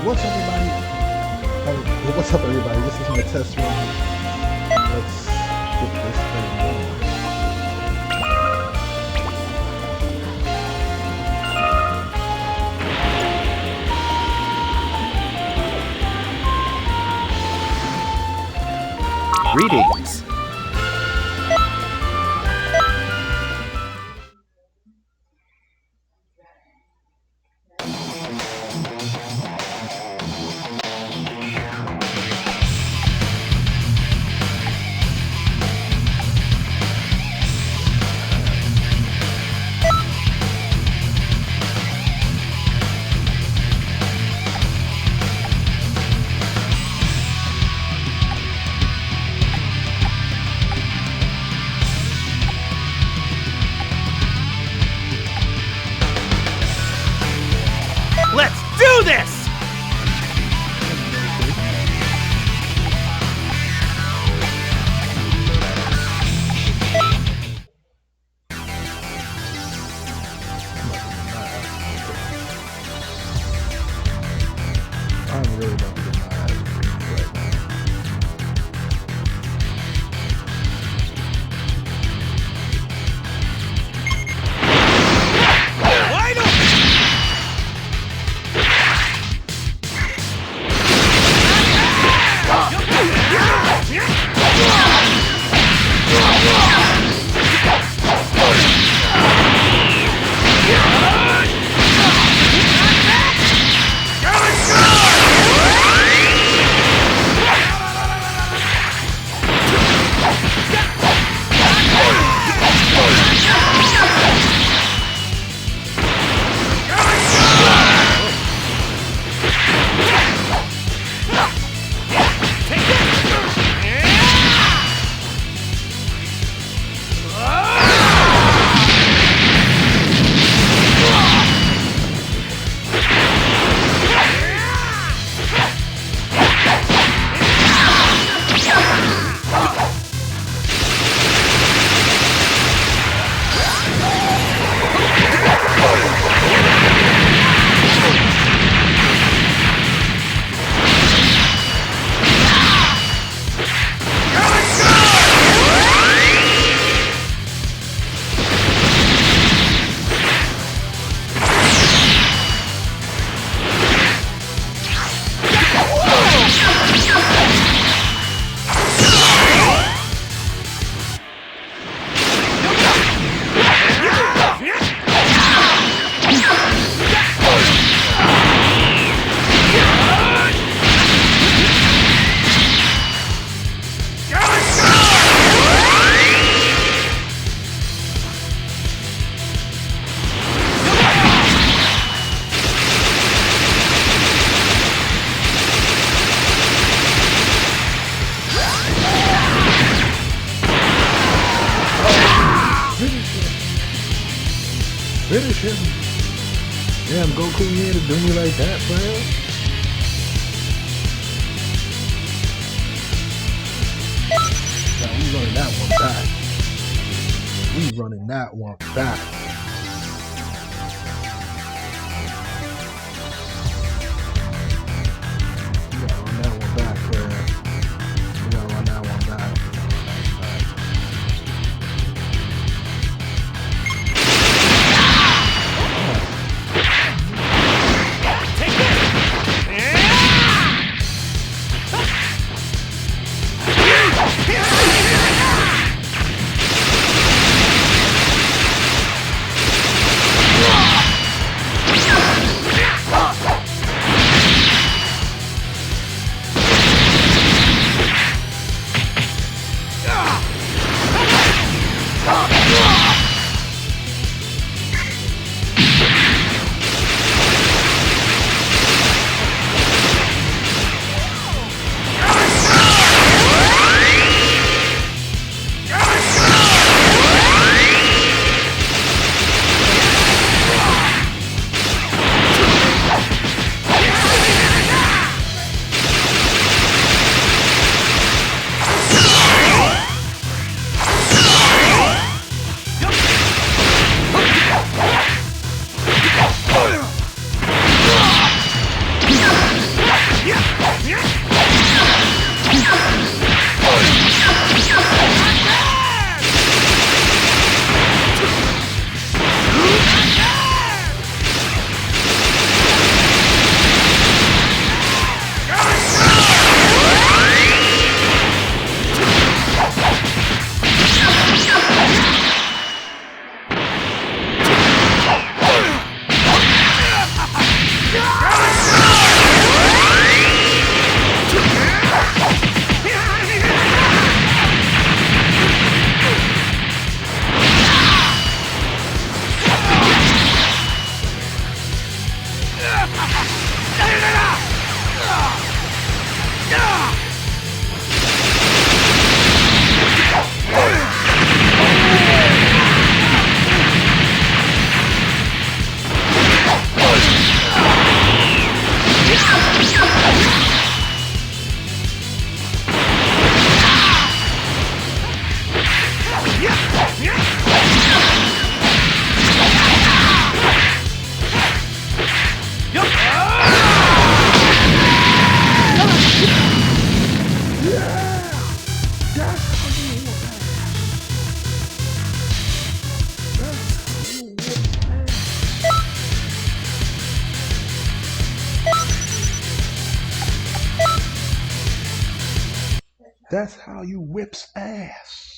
what's everybody? What's up, everybody? This is my test run. Let's get this thing going. Greetings. Let's do this! I'm really about to get my ass beat right now. Why don't Finish him. Damn, Goku, you had to do me like that, bro. Nah, we running that one back. We running that one back. We gotta run that one back, bro. We gotta run that one back. That's how you whips ass.